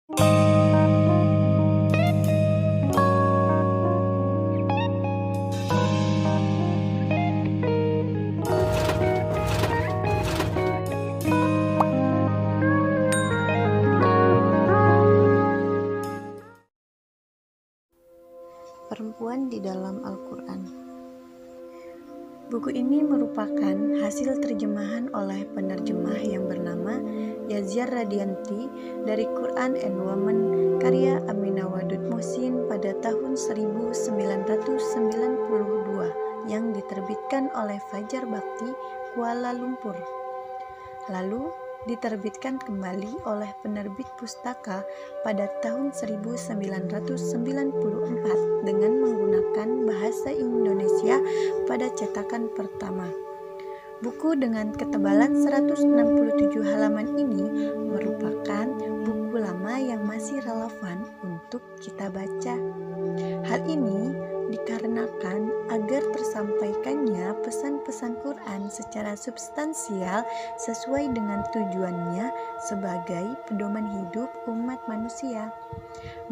Perempuan di dalam Al-Quran. Buku ini merupakan hasil terjemahan oleh penerjemah yang bernama Yaziar Radianti dari Quran and Women karya Aminah Wadud Muhsin pada tahun 1992 yang diterbitkan oleh Fajar Bakti, Kuala Lumpur. Lalu diterbitkan kembali oleh penerbit pustaka pada tahun 1994 dengan menggunakan bahasa Indonesia pada cetakan pertama. Buku dengan ketebalan 167 halaman ini merupakan buku lama yang masih relevan untuk kita baca. Hal ini dikarenakan agar tersampaikannya pesan-pesan Quran secara substansial sesuai dengan tujuannya sebagai pedoman hidup umat manusia.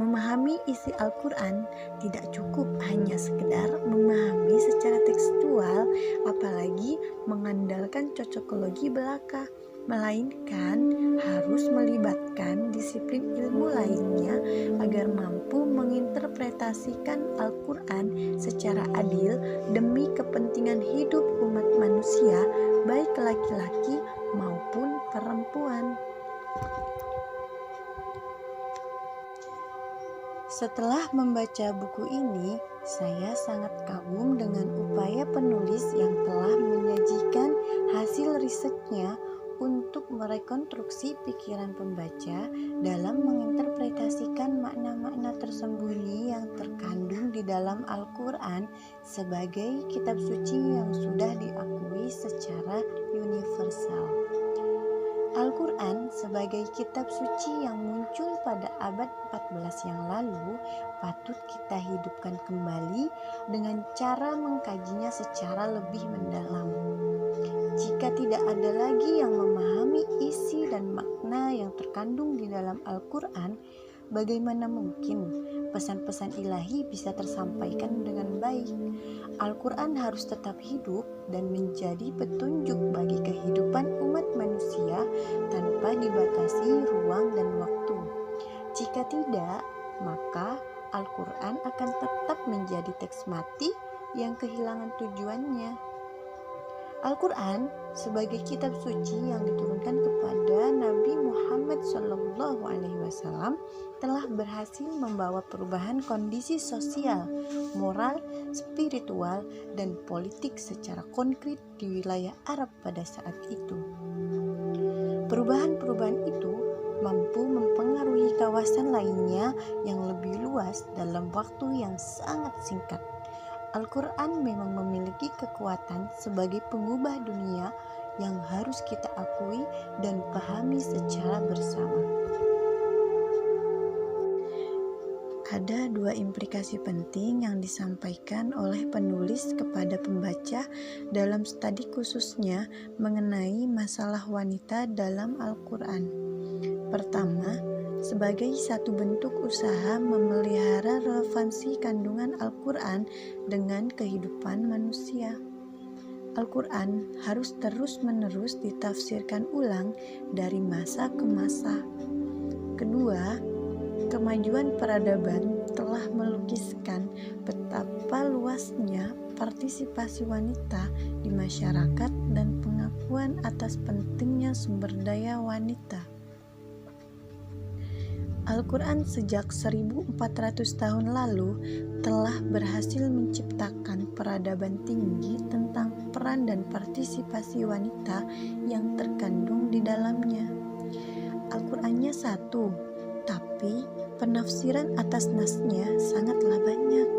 Memahami isi Al-Quran tidak cukup hanya sekedar memahami secara tekstual, apalagi mengandalkan cocokologi belaka, melainkan harus melibatkan disiplin ilmu lainnya agar mampu menginterpretasikan Al-Quran secara adil demi kepentingan hidup umat manusia, baik laki-laki maupun perempuan. Setelah membaca buku ini, saya sangat kagum dengan upaya penulis yang telah menyajikan hasil risetnya untuk merekonstruksi pikiran pembaca dalam menginterpretasikan makna-makna tersembunyi yang terkandung di dalam Al-Quran sebagai kitab suci yang sudah diakui secara universal. Al-Quran sebagai kitab suci yang muncul pada abad 14 yang lalu patut kita hidupkan kembali dengan cara mengkajinya secara lebih mendalam. Jika tidak ada lagi yang memahami isi dan makna yang terkandung di dalam Al-Quran, bagaimana mungkin pesan-pesan ilahi bisa tersampaikan dengan baik? Al-Quran harus tetap hidup dan menjadi petunjuk bagi kehidupan umat manusia tanpa dibatasi ruang dan waktu. Jika tidak, maka Al-Quran akan tetap menjadi teks mati yang kehilangan tujuannya. Al-Quran sebagai kitab suci yang diturunkan kepada Nabi Muhammad SAW telah berhasil membawa perubahan kondisi sosial, moral, spiritual, dan politik secara konkret di wilayah Arab pada saat itu. Perubahan-perubahan itu mampu mempengaruhi kawasan lainnya yang lebih luas dalam waktu yang sangat singkat. Al-Quran memang memiliki kekuatan sebagai pengubah dunia yang harus kita akui dan pahami secara bersama. Ada dua implikasi penting yang disampaikan oleh penulis kepada pembaca dalam studi khususnya mengenai masalah wanita dalam Al-Quran. Pertama, sebagai satu bentuk usaha memelihara relevansi kandungan Al-Quran dengan kehidupan manusia. Al-Quran harus terus-menerus ditafsirkan ulang dari masa ke masa. Kedua, kemajuan peradaban telah melukiskan betapa luasnya partisipasi wanita di masyarakat dan pengakuan atas pentingnya sumber daya wanita. Al-Quran sejak 1400 tahun lalu telah berhasil menciptakan peradaban tinggi tentang peran dan partisipasi wanita yang terkandung di dalamnya. Al-Qurannya satu, tapi penafsiran atas nasnya sangatlah banyak.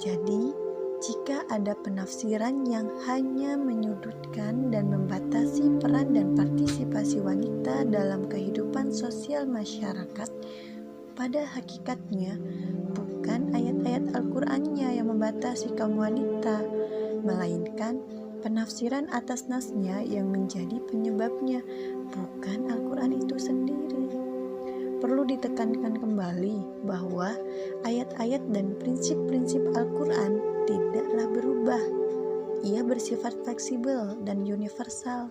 Jadi, jika ada penafsiran yang hanya menyudutkan dan membatasi peran dan partisipasi wanita dalam kehidupan sosial masyarakat, pada hakikatnya bukan ayat-ayat Al-Qurannya yang membatasi kaum wanita, melainkan penafsiran atas nasnya yang menjadi penyebabnya, bukan Al-Quran itu sendiri. perlu ditekankan kembali bahwa ayat-ayat dan prinsip-prinsip Al-Quran tidaklah berubah. Ia bersifat fleksibel dan universal.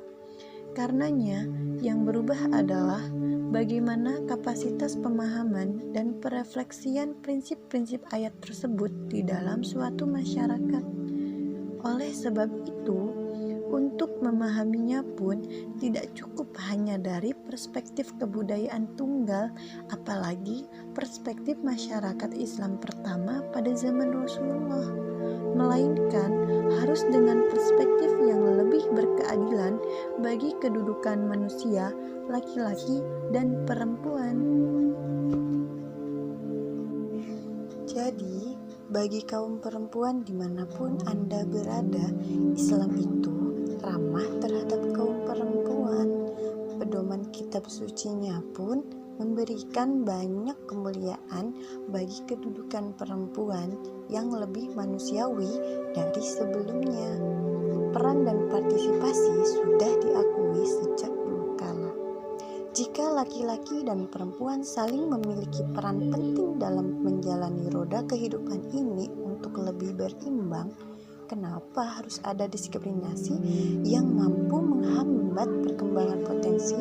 Karenanya, yang berubah adalah bagaimana kapasitas pemahaman dan perefleksian prinsip-prinsip ayat tersebut di dalam suatu masyarakat. Oleh sebab itu, untuk memahaminya pun tidak cukup hanya dari perspektif kebudayaan tunggal, apalagi perspektif masyarakat Islam pertama pada zaman Rasulullah, melainkan harus dengan perspektif yang lebih berkeadilan bagi kedudukan manusia, laki-laki dan perempuan. Jadi, bagi kaum perempuan dimanapun Anda berada, Islam itu ramah terhadap kaum perempuan. Pedoman kitab sucinya pun memberikan banyak kemuliaan bagi kedudukan perempuan yang lebih manusiawi dari sebelumnya. Peran dan partisipasi sudah diakui sejak dulu kala. Jika laki-laki dan perempuan saling memiliki peran penting dalam menjalani roda kehidupan ini untuk lebih berimbang, kenapa harus ada diskriminasi yang mampu menghambat perkembangan potensi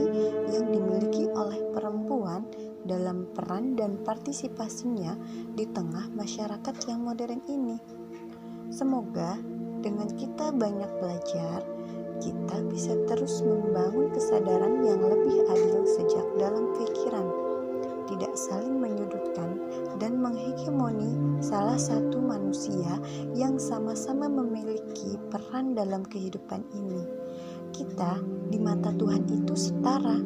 yang dimiliki oleh perempuan dalam peran dan partisipasinya di tengah masyarakat yang modern ini? Semoga dengan kita banyak belajar, kita bisa terus membangun kesadaran yang lebih adil sejak dalam pikiran, tidak saling menyudutkan dan menghegemoni salah satu manusia yang sama-sama memiliki peran dalam kehidupan ini. Kita di mata Tuhan itu setara,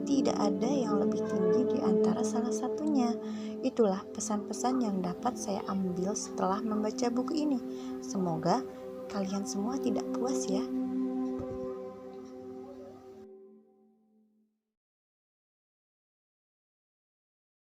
tidak ada yang lebih tinggi di antara salah satunya. Itulah pesan-pesan yang dapat saya ambil setelah membaca buku ini. Semoga kalian semua tidak puas ya.